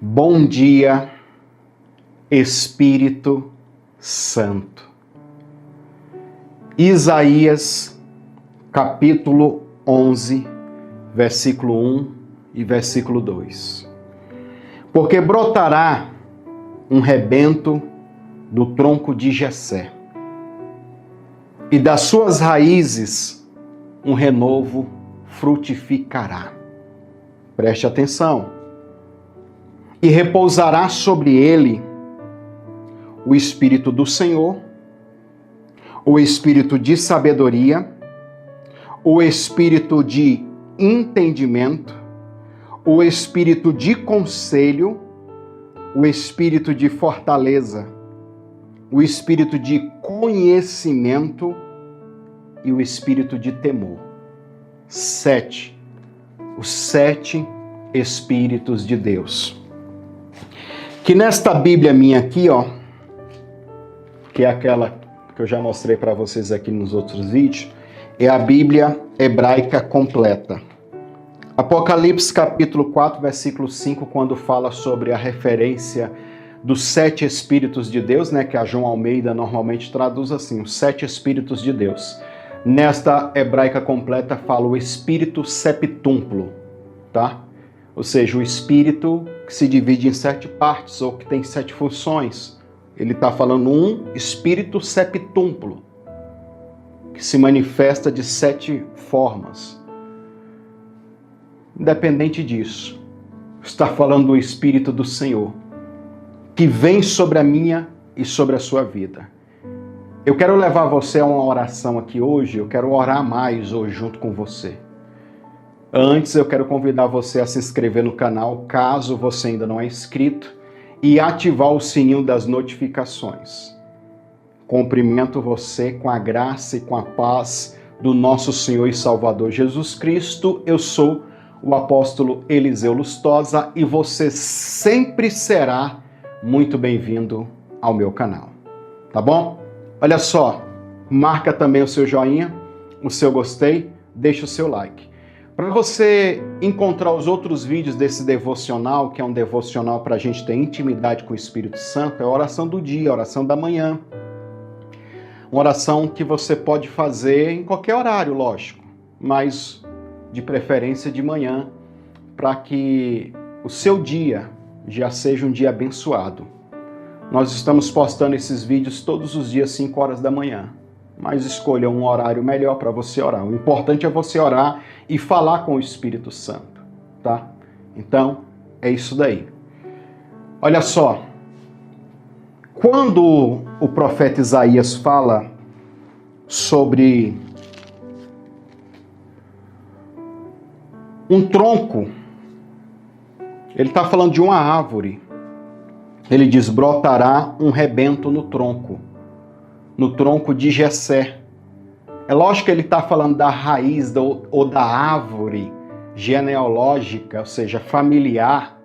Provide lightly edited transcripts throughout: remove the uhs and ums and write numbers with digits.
Bom dia, Espírito Santo. Isaías, capítulo 11, versículo 1 e versículo 2. Porque brotará um rebento do tronco de Jessé, e das suas raízes um renovo frutificará. Preste atenção. E repousará sobre ele o Espírito do Senhor, o Espírito de sabedoria, o Espírito de entendimento, o Espírito de conselho, o Espírito de fortaleza, o Espírito de conhecimento e o Espírito de temor. 7. Os 7 Espíritos de Deus. Que nesta Bíblia minha aqui, que é aquela que eu já mostrei para vocês aqui nos outros vídeos, é a Bíblia hebraica completa. Apocalipse capítulo 4, versículo 5, quando fala sobre a referência dos 7 Espíritos de Deus, que a João Almeida normalmente traduz assim, os 7 Espíritos de Deus. Nesta hebraica completa fala o Espírito septúmplo, tá? Ou seja, o Espírito que se divide em 7 partes, ou que tem 7 funções. Ele está falando um Espírito septúmplo, que se manifesta de 7 formas. Independente disso, está falando do Espírito do Senhor, que vem sobre a minha e sobre a sua vida. Eu quero levar você a uma oração aqui hoje, eu quero orar mais hoje junto com você. Antes, eu quero convidar você a se inscrever no canal, caso você ainda não é inscrito, e ativar o sininho das notificações. Cumprimento você com a graça e com a paz do nosso Senhor e Salvador Jesus Cristo. Eu sou o apóstolo Eliseu Lustosa e você sempre será muito bem-vindo ao meu canal. Tá bom? Olha só, marca também o seu joinha, o seu gostei, deixa o seu like. Para você encontrar os outros vídeos desse devocional, que é um devocional para a gente ter intimidade com o Espírito Santo, é a oração do dia, a oração da manhã. Uma oração que você pode fazer em qualquer horário, lógico, mas de preferência de manhã, para que o seu dia já seja um dia abençoado. Nós estamos postando esses vídeos todos os dias, 5 horas da manhã. Mas escolha um horário melhor para você orar. O importante é você orar e falar com o Espírito Santo, tá? Então, é isso daí. Olha só, quando o profeta Isaías fala sobre um tronco, ele está falando de uma árvore. Ele diz, brotará um rebento no tronco de Jessé. É lógico que ele está falando da raiz ou da árvore genealógica, ou seja, familiar.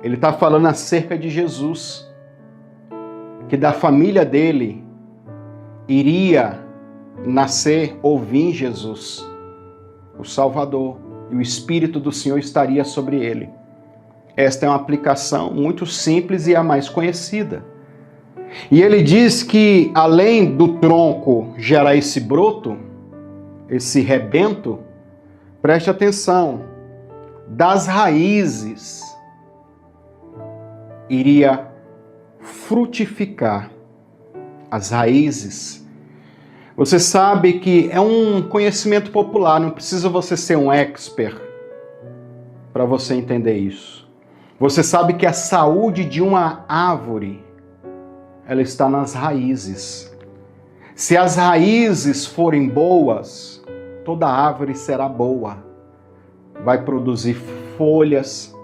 Ele está falando acerca de Jesus, que da família dele iria nascer ou vir Jesus, o Salvador, e o Espírito do Senhor estaria sobre ele. Esta é uma aplicação muito simples e a mais conhecida. E ele diz que, além do tronco gerar esse broto, esse rebento, preste atenção, das raízes iria frutificar. As raízes. Você sabe que é um conhecimento popular, não precisa você ser um expert para você entender isso. Você sabe que a saúde de uma árvore, ela está nas raízes. Se as raízes forem boas, toda árvore será boa. Vai produzir folhas,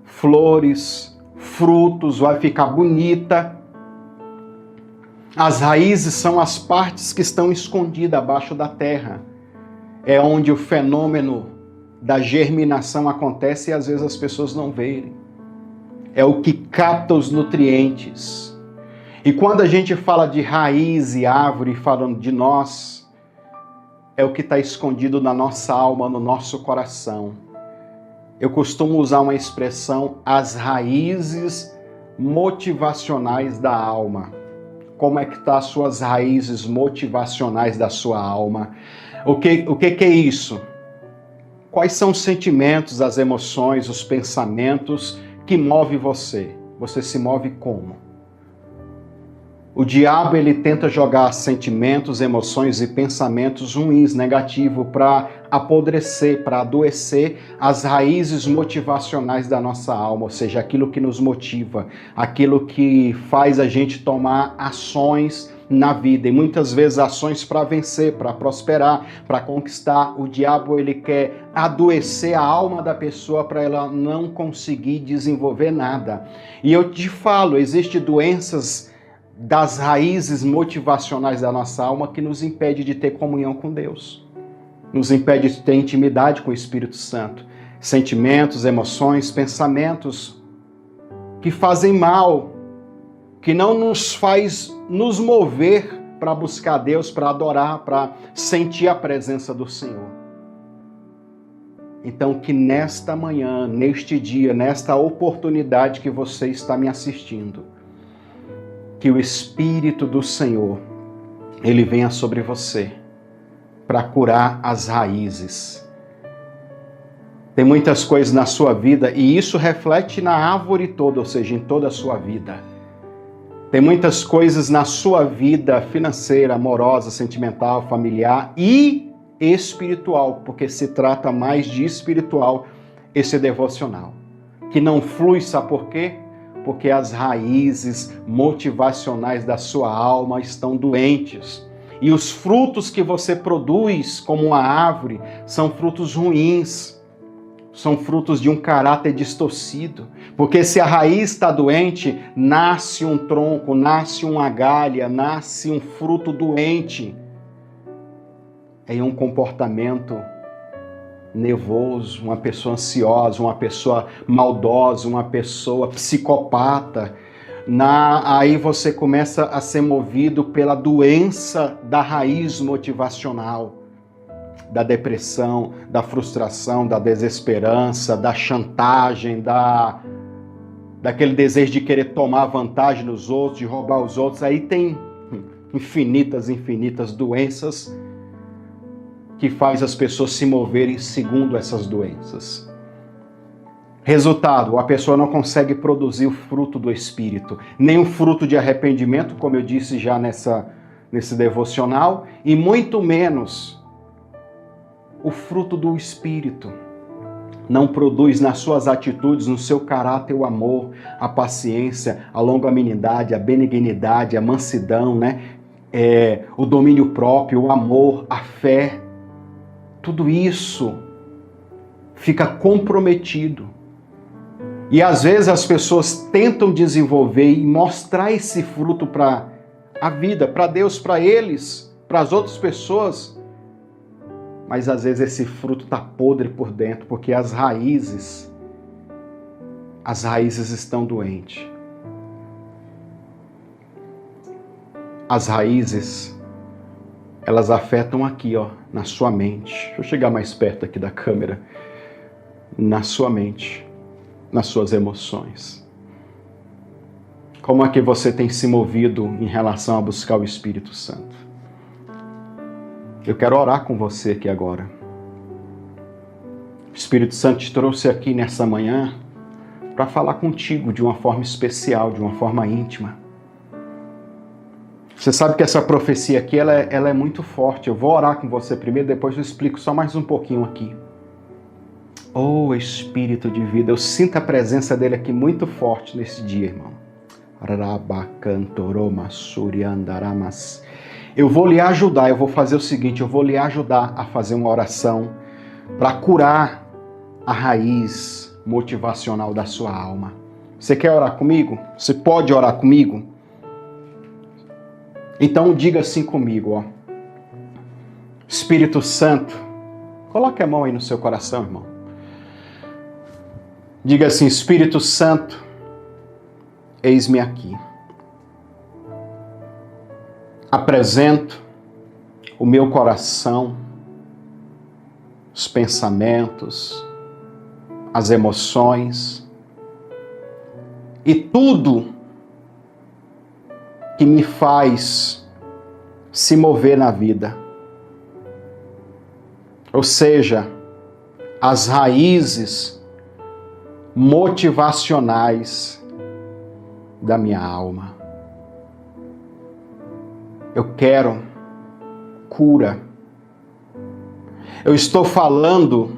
flores, frutos, vai ficar bonita. As raízes são as partes que estão escondidas abaixo da terra. É onde o fenômeno da germinação acontece e às vezes as pessoas não veem. É o que capta os nutrientes. E quando a gente fala de raiz e árvore, falando de nós, é o que está escondido na nossa alma, no nosso coração. eu costumo usar uma expressão, as raízes motivacionais da alma. Como é que estão as suas raízes motivacionais da sua alma? O que é isso? Quais são os sentimentos, as emoções, os pensamentos que movem você? Você se move como? O diabo, ele tenta jogar sentimentos, emoções e pensamentos ruins, negativos, para apodrecer, para adoecer as raízes motivacionais da nossa alma, ou seja, aquilo que nos motiva, aquilo que faz a gente tomar ações na vida, e muitas vezes ações para vencer, para prosperar, para conquistar. O diabo, ele quer adoecer a alma da pessoa para ela não conseguir desenvolver nada. E eu te falo, existem doenças das raízes motivacionais da nossa alma que nos impede de ter comunhão com Deus, nos impede de ter intimidade com o Espírito Santo. Sentimentos, emoções, pensamentos que fazem mal, que não nos faz nos mover para buscar Deus, para adorar, para sentir a presença do Senhor. Então, que nesta manhã, neste dia, nesta oportunidade que você está me assistindo, que o Espírito do Senhor, ele venha sobre você para curar as raízes. Tem muitas coisas na sua vida e isso reflete na árvore toda, ou seja, em toda a sua vida. Tem muitas coisas na sua vida financeira, amorosa, sentimental, familiar e espiritual, porque se trata mais de espiritual esse devocional, que não flui, sabe por quê? Porque as raízes motivacionais da sua alma estão doentes. E os frutos que você produz como uma árvore são frutos ruins, são frutos de um caráter distorcido. Porque se a raiz está doente, nasce um tronco, nasce uma galha, nasce um fruto doente. É um comportamento nervoso, uma pessoa ansiosa, uma pessoa maldosa, uma pessoa psicopata. Aí você começa a ser movido pela doença da raiz motivacional, da depressão, da frustração, da desesperança, da chantagem, daquele desejo de querer tomar vantagem nos outros, de roubar os outros. Aí tem infinitas doenças que faz as pessoas se moverem segundo essas doenças. Resultado, a pessoa não consegue produzir o fruto do Espírito, nem o fruto de arrependimento, como eu disse já nesse devocional, e muito menos o fruto do Espírito. Não produz nas suas atitudes, no seu caráter, o amor, a paciência, a longanimidade, a benignidade, a mansidão, né? O domínio próprio, o amor, a fé. Tudo isso fica comprometido. E às vezes as pessoas tentam desenvolver e mostrar esse fruto para a vida, para Deus, para eles, para as outras pessoas. Mas às vezes esse fruto está podre por dentro, porque as raízes estão doentes. As raízes, elas afetam aqui, ó, na sua mente. Deixa eu chegar mais perto aqui da câmera. Na sua mente, nas suas emoções. Como é que você tem se movido em relação a buscar o Espírito Santo? Eu quero orar com você aqui agora. O Espírito Santo te trouxe aqui nessa manhã para falar contigo de uma forma especial, de uma forma íntima. Você sabe que essa profecia aqui, ela é muito forte. Eu vou orar com você primeiro, depois eu explico só mais um pouquinho aqui. Oh, Espírito de vida, eu sinto a presença dele aqui muito forte nesse dia, irmão. Eu vou lhe ajudar, eu vou fazer o seguinte, eu vou lhe ajudar a fazer uma oração para curar a raiz motivacional da sua alma. Você quer orar comigo? Você pode orar comigo? Então diga assim comigo, ó. Espírito Santo, coloque a mão aí no seu coração, irmão. Diga assim, Espírito Santo, eis-me aqui. Apresento o meu coração, os pensamentos, as emoções e tudo que me faz se mover na vida. Ou seja, as raízes motivacionais da minha alma. Eu quero cura. Eu estou falando,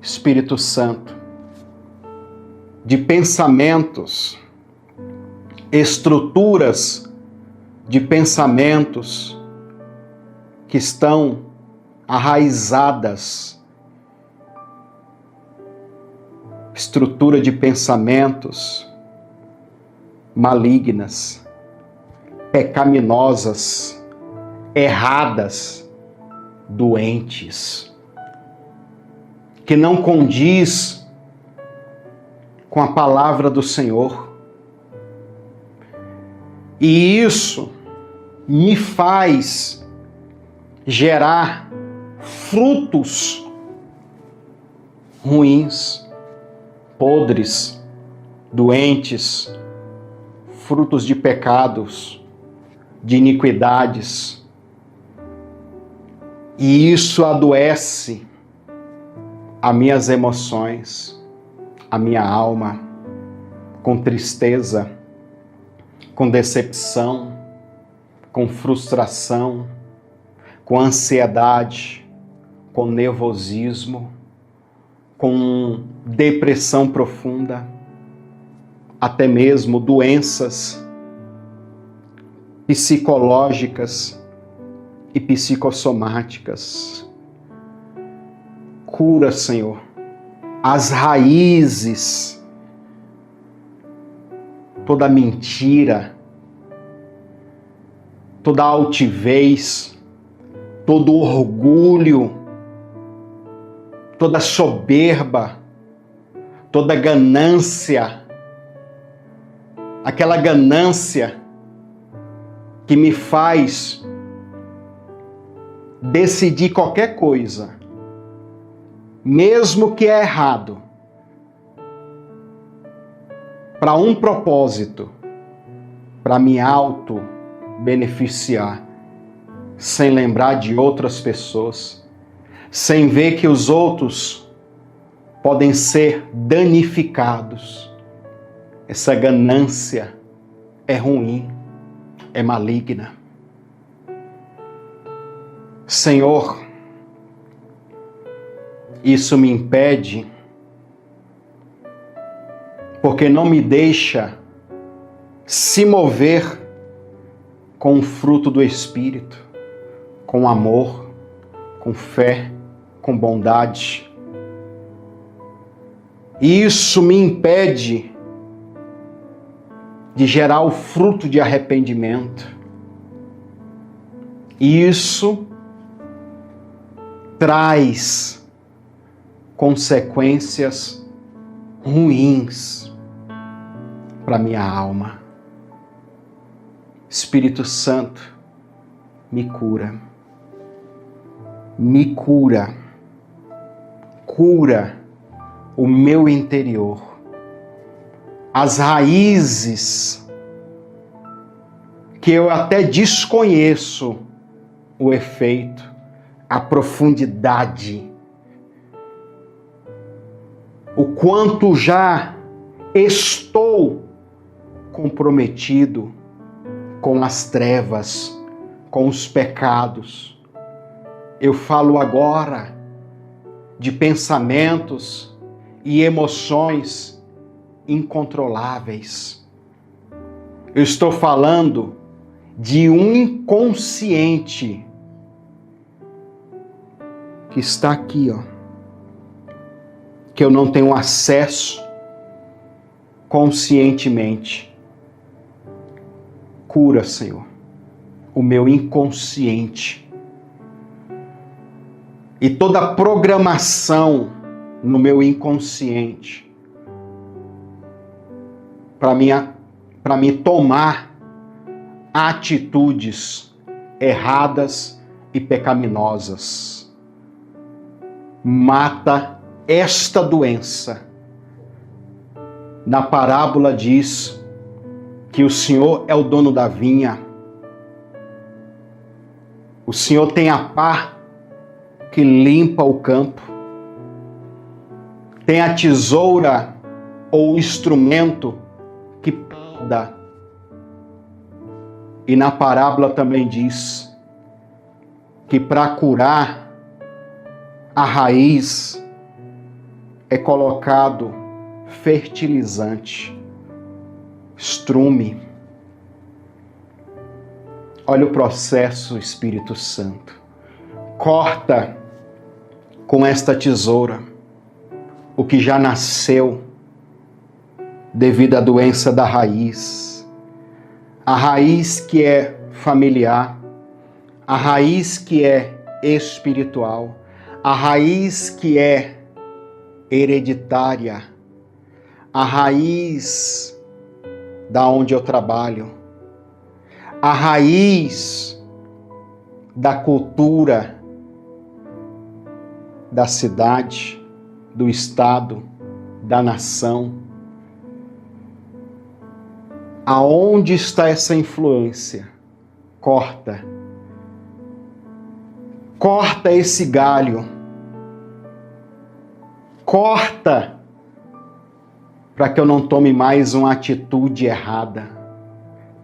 Espírito Santo, de pensamentos, estruturas de pensamentos que estão arraizadas, estrutura de pensamentos malignas, pecaminosas, erradas, doentes, que não condiz com a palavra do Senhor. E isso me faz gerar frutos ruins, podres, doentes, frutos de pecados, de iniquidades. E isso adoece as minhas emoções, a minha alma, com tristeza, com decepção, com frustração, com ansiedade, com nervosismo, com depressão profunda, até mesmo doenças psicológicas e psicossomáticas. Cura, Senhor, as raízes, toda mentira, toda altivez, todo orgulho, toda soberba, toda ganância, aquela ganância que me faz decidir qualquer coisa, mesmo que é errado, para um propósito, para me auto-beneficiar, sem lembrar de outras pessoas, sem ver que os outros podem ser danificados. Essa ganância é ruim, é maligna. Senhor, isso me impede porque não me deixa se mover com o fruto do Espírito, com amor, com fé, com bondade. Isso me impede de gerar o fruto de arrependimento. Isso traz consequências ruins para minha alma. Espírito Santo, me cura. Me cura. Cura o meu interior. As raízes que eu até desconheço o efeito, a profundidade, o quanto já estou comprometido com as trevas, com os pecados. Eu falo agora de pensamentos e emoções incontroláveis. Eu estou falando de um inconsciente que está aqui, que eu não tenho acesso conscientemente. Cura, Senhor, o meu inconsciente e toda programação no meu inconsciente para me tomar atitudes erradas e pecaminosas. Mata esta doença Na parábola diz que o Senhor é o dono da vinha. O Senhor tem a pá que limpa o campo. Tem a tesoura ou o instrumento que poda. E na parábola também diz que para curar a raiz é colocado fertilizante, estrume. Olha o processo, Espírito Santo. Corta com esta tesoura o que já nasceu devido à doença da raiz. A raiz que é familiar, a raiz que é espiritual, a raiz que é hereditária, a raiz da onde eu trabalho, a raiz da cultura da cidade, do estado, da nação. Aonde está essa influência? Corta. Corta esse galho. Corta para que eu não tome mais uma atitude errada,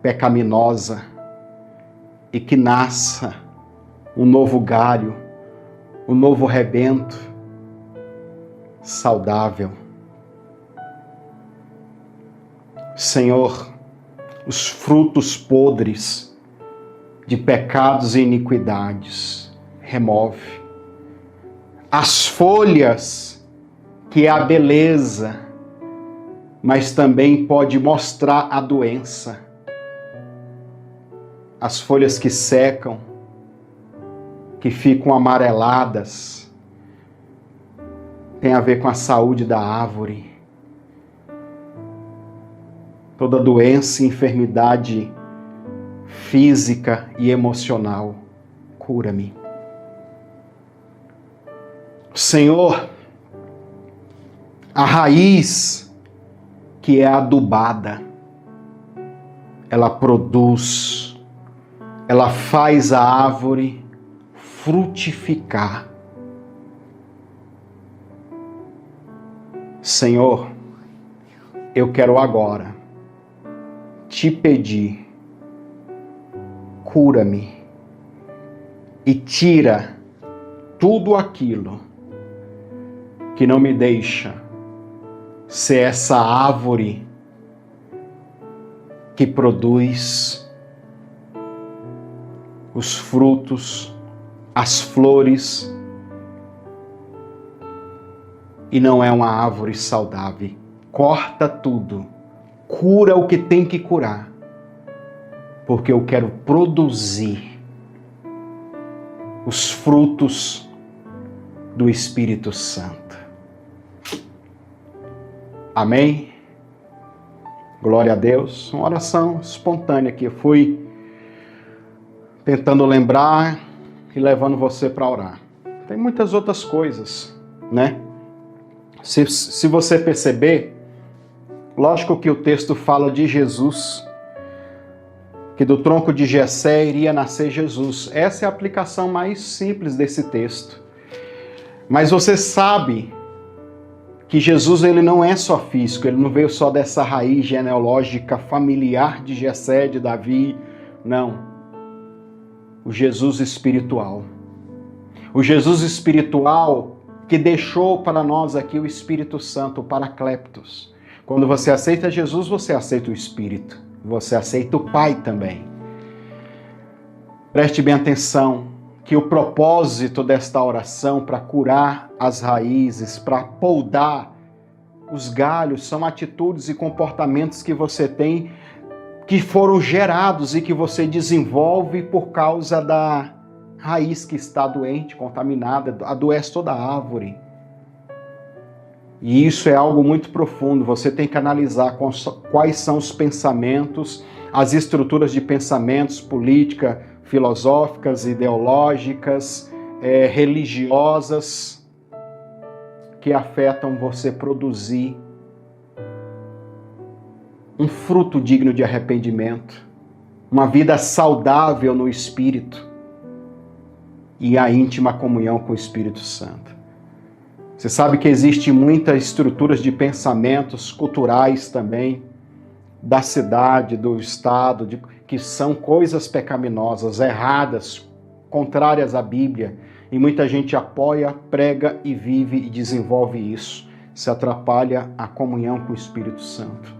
pecaminosa, e que nasça um novo galho, um novo rebento saudável. Senhor, os frutos podres de pecados e iniquidades, remove. As folhas, que é a beleza, mas também pode mostrar a doença. As folhas que secam, que ficam amareladas, tem a ver com a saúde da árvore. Toda doença e enfermidade física e emocional, cura-me. Senhor, a raiz que é adubada, ela produz, ela faz a árvore frutificar. Senhor, eu quero agora te pedir, cura-me e tira tudo aquilo que não me deixa ser essa árvore que produz os frutos, as flores, e não é uma árvore saudável. Corta tudo, cura o que tem que curar, porque eu quero produzir os frutos do Espírito Santo. Amém? Glória a Deus. Uma oração espontânea aqui. Eu fui tentando lembrar e levando você para orar. Tem muitas outras coisas, né? Se você perceber, lógico que o texto fala de Jesus, que do tronco de Jessé iria nascer Jesus. Essa é a aplicação mais simples desse texto. Mas você sabe que Jesus ele não é só físico, ele não veio só dessa raiz genealógica familiar de Jessé, de Davi, não. O Jesus espiritual. O Jesus espiritual que deixou para nós aqui o Espírito Santo, o Paracletos. Quando você aceita Jesus, você aceita o Espírito. Você aceita o Pai também. Preste bem atenção que o propósito desta oração para curar as raízes, para poldar os galhos, são atitudes e comportamentos que você tem, que foram gerados e que você desenvolve por causa da raiz que está doente, contaminada, adoece toda a árvore. E isso é algo muito profundo, você tem que analisar quais são os pensamentos, as estruturas de pensamentos, política, filosóficas, ideológicas, religiosas, que afetam você produzir um fruto digno de arrependimento, uma vida saudável no Espírito e a íntima comunhão com o Espírito Santo. Você sabe que existem muitas estruturas de pensamentos culturais também, da cidade, do estado, que são coisas pecaminosas, erradas, contrárias à Bíblia. E muita gente apoia, prega e vive e desenvolve isso. Se atrapalha a comunhão com o Espírito Santo.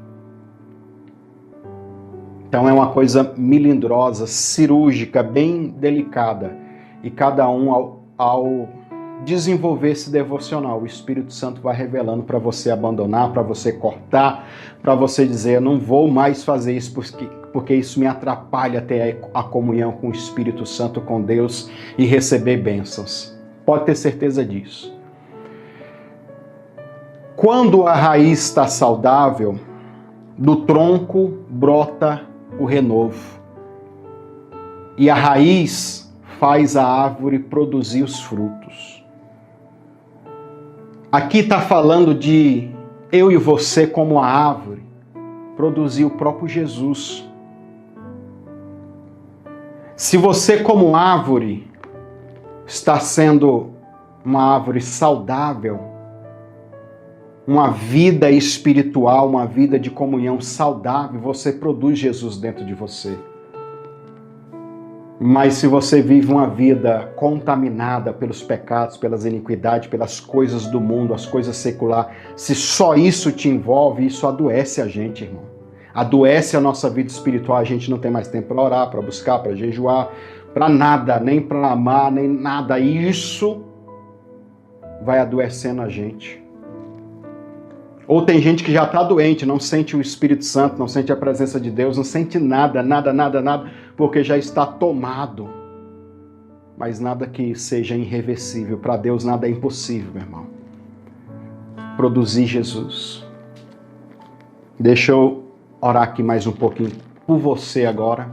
Então é uma coisa melindrosa, cirúrgica, bem delicada. E cada um, ao desenvolver esse devocional, o Espírito Santo vai revelando para você abandonar, para você cortar, para você dizer, eu não vou mais fazer isso porque isso me atrapalha ter a comunhão com o Espírito Santo, com Deus e receber bênçãos. Pode ter certeza disso. Quando a raiz está saudável, do tronco brota o renovo. E a raiz faz a árvore produzir os frutos. Aqui está falando de eu e você como a árvore produzir o próprio Jesus. Se você como árvore está sendo uma árvore saudável, uma vida espiritual, uma vida de comunhão saudável, você produz Jesus dentro de você. Mas se você vive uma vida contaminada pelos pecados, pelas iniquidades, pelas coisas do mundo, as coisas seculares, se só isso te envolve, isso adoece a gente, irmão. Adoece a nossa vida espiritual, a gente não tem mais tempo para orar, para buscar, para jejuar, para nada, nem para amar, nem nada. Isso vai adoecendo a gente. Ou tem gente que já está doente, não sente o Espírito Santo, não sente a presença de Deus, não sente nada, porque já está tomado. Mas nada que seja irreversível. Para Deus nada é impossível, meu irmão. Produzir Jesus. Deixa eu orar aqui mais um pouquinho por você agora.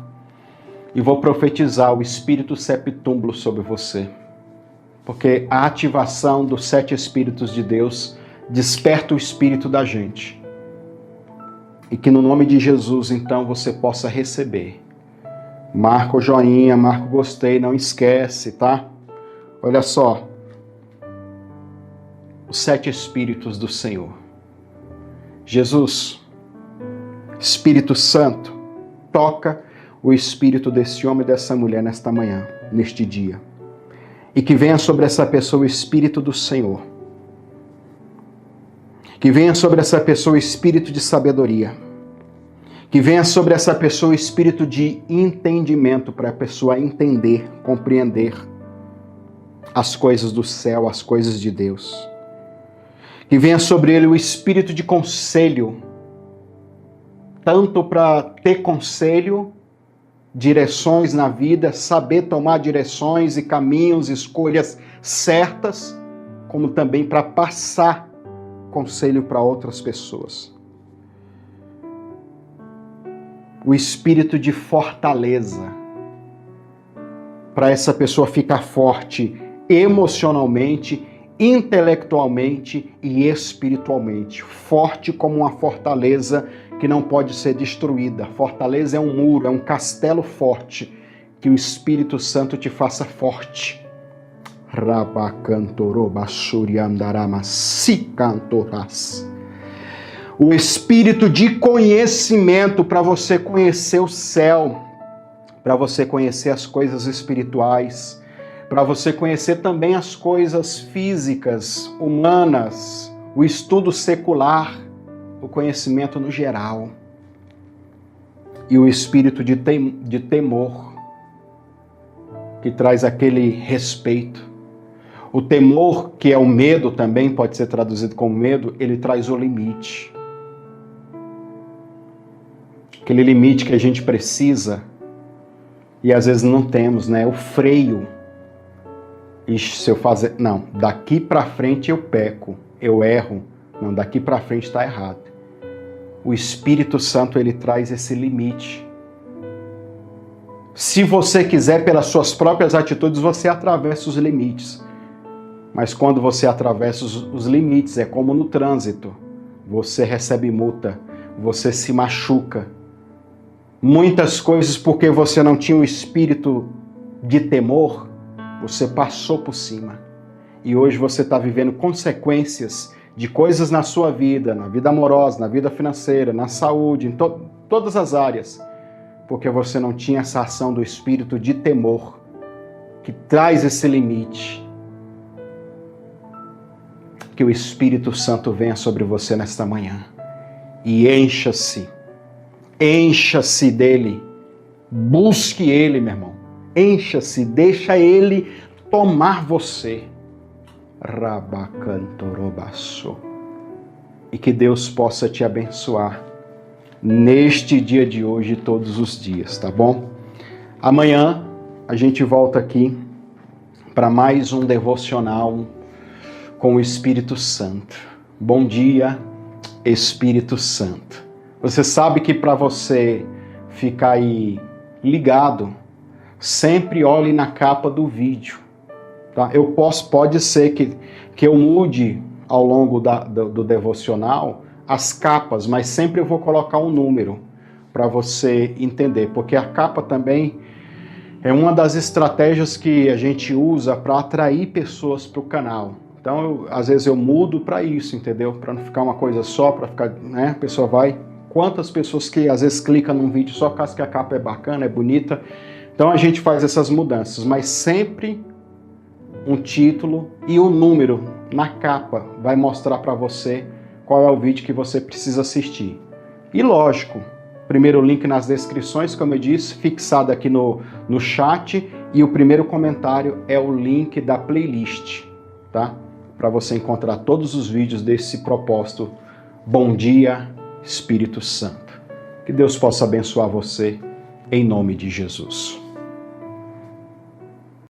E vou profetizar o Espírito Septúmbulo sobre você. Porque a ativação dos 7 Espíritos de Deus desperta o espírito da gente. E que no nome de Jesus, então, você possa receber. Marca o joinha, marca o gostei, não esquece, tá? Olha só. Os 7 Espíritos do Senhor. Jesus, Espírito Santo, toca o espírito desse homem e dessa mulher nesta manhã, neste dia. E que venha sobre essa pessoa o Espírito do Senhor. Que venha sobre essa pessoa o espírito de sabedoria. Que venha sobre essa pessoa o espírito de entendimento, para a pessoa entender, compreender as coisas do céu, as coisas de Deus. Que venha sobre ele o espírito de conselho, tanto para ter conselho, direções na vida, saber tomar direções e caminhos, escolhas certas, como também para passar conselho para outras pessoas. O espírito de fortaleza, para essa pessoa ficar forte emocionalmente, intelectualmente e espiritualmente. Forte como uma fortaleza que não pode ser destruída. Fortaleza é um muro, é um castelo forte. Que o Espírito Santo te faça forte. O espírito de conhecimento, para você conhecer o céu, para você conhecer as coisas espirituais, para você conhecer também as coisas físicas, humanas, o estudo secular, o conhecimento no geral. E o espírito de temor, que traz aquele respeito. O temor, que é o medo também, pode ser traduzido como medo, ele traz o limite. Aquele limite que a gente precisa e às vezes não temos, né? O freio. Ixi, se eu fazer... Não, daqui para frente eu peco, eu erro. Não, daqui para frente está errado. O Espírito Santo, ele traz esse limite. Se você quiser, pelas suas próprias atitudes, você atravessa os limites. Mas quando você atravessa os limites, é como no trânsito. Você recebe multa, você se machuca. Muitas coisas porque você não tinha o espírito de temor, você passou por cima. E hoje você está vivendo consequências de coisas na sua vida, na vida amorosa, na vida financeira, na saúde, em todas as áreas, porque você não tinha essa ação do espírito de temor, que traz esse limite. Que o Espírito Santo venha sobre você nesta manhã e encha-se dele, busque ele, meu irmão, encha-se, deixa ele tomar você. Rabacantorobaço. E que Deus possa te abençoar neste dia de hoje e todos os dias, tá bom? Amanhã a gente volta aqui para mais um devocional com o Espírito Santo. Bom dia, Espírito Santo. Você sabe que para você ficar aí ligado, sempre olhe na capa do vídeo. Tá? Pode ser que eu mude ao longo do devocional as capas, mas sempre eu vou colocar um número para você entender, porque a capa também é uma das estratégias que a gente usa para atrair pessoas para o canal. Então, às vezes eu mudo para isso, entendeu? Para não ficar uma coisa só, para ficar, né? A pessoa vai... Quantas pessoas que às vezes clicam num vídeo só por causa que a capa é bacana, é bonita. Então a gente faz essas mudanças, mas sempre um título e um número na capa vai mostrar para você qual é o vídeo que você precisa assistir. E lógico, primeiro link nas descrições, como eu disse, fixado aqui no chat, e o primeiro comentário é o link da playlist, tá? Para você encontrar todos os vídeos desse propósito. Bom dia, Espírito Santo. Que Deus possa abençoar você, em nome de Jesus.